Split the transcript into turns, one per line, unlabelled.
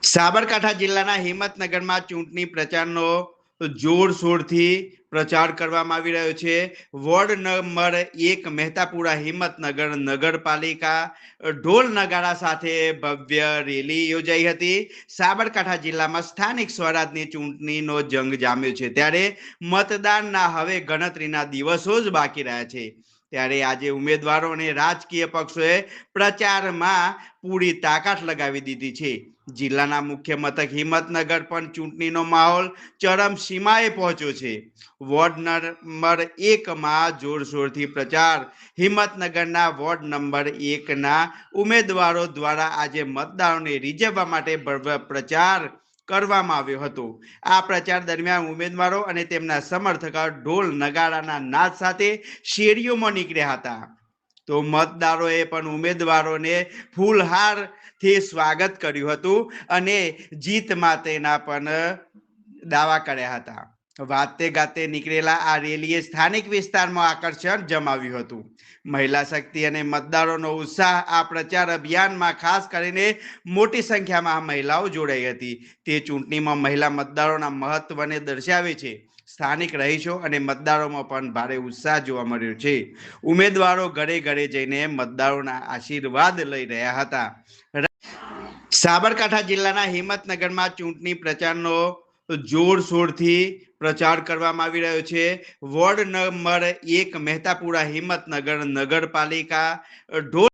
સાબરકાંઠા જિલ્લાના હિંમતનગરમાં ચૂંટણી પ્રચારનો જોરશોરથી પ્રચાર કરવામાં આવી રહ્યો છે। વોર્ડ નંબર 1 મહેતાપુરા હિંમતનગર નગરપાલિકા ઢોલ નગારા સાથે ભવ્ય રેલી યોજાઈ હતી। સાબરકાંઠા જિલ્લામાં સ્થાનિક સ્વરાજની ચૂંટણીનો જંગ જામ્યો છે, ત્યારે મતદાનના હવે ગણતરીના દિવસો જ બાકી રહ્યા છે। ત્યારે આજે ઉમેદવારો અને રાજકીય પક્ષોએ પ્રચારમાં પૂરી તાકાત લગાવી દીધી છે। જિલ્લાના મુખ્ય મથક હિંમતનગર પણ ચૂંટણીનો માહોલ ચરમસીમાએ પહોંચ્યો છે। વોર્ડ નંબર 1 માં જોરશોરથી પ્રચાર। હિંમતનગરના વોર્ડ નંબર 1 ના ઉમેદવારો દ્વારા આજે મતદારોને રીઝવવા માટે ભવ્ય પ્રચાર કરવામાં આવ્યો હતો। આ પ્રચાર દરમિયાન ઉમેદવારો અને તેમના સમર્થકો ઢોલ નગારાના નાદ સાથે શેરીઓમાં નીકળ્યા હતા। તો મતદારોએ પણ ઉમેદવારોને ફૂલહારથી સ્વાગત કર્યું હતું અને જીત માટેના પણ દાવા કર્યા હતા। વાતે ગાતે નીકળેલા આ રેલીએ સ્થાનિક વિસ્તારમાં આકર્ષણ જમાવ્યું હતું। મહિલા શક્તિ અને મતદારોનો ઉત્સાહ આ પ્રચાર અભિયાનમાં ખાસ કરીને મોટી સંખ્યામાં મહિલાઓ જોડાઈ હતી। તે ચૂંટણીમાં મહિલા મતદારોના મહત્વને દર્શાવે છે। સ્થાનિક રહીશો અને મતદારોમાં પણ ભારે ઉત્સાહ જોવા મળ્યો છે। ઉમેદવારો ઘરે ઘરે જઈને મતદારોના આશીર્વાદ લઈ રહ્યા હતા। સાબરકાંઠા જિલ્લાના હિંમતનગરમાં ચૂંટણી પ્રચારનો જોરશોરથી પ્રચાર કરવામાં આવી રહ્યો છે। વોર્ડ નંબર 1 મહેતાપુરા હિંમતનગર નગરપાલિકા ઢોલ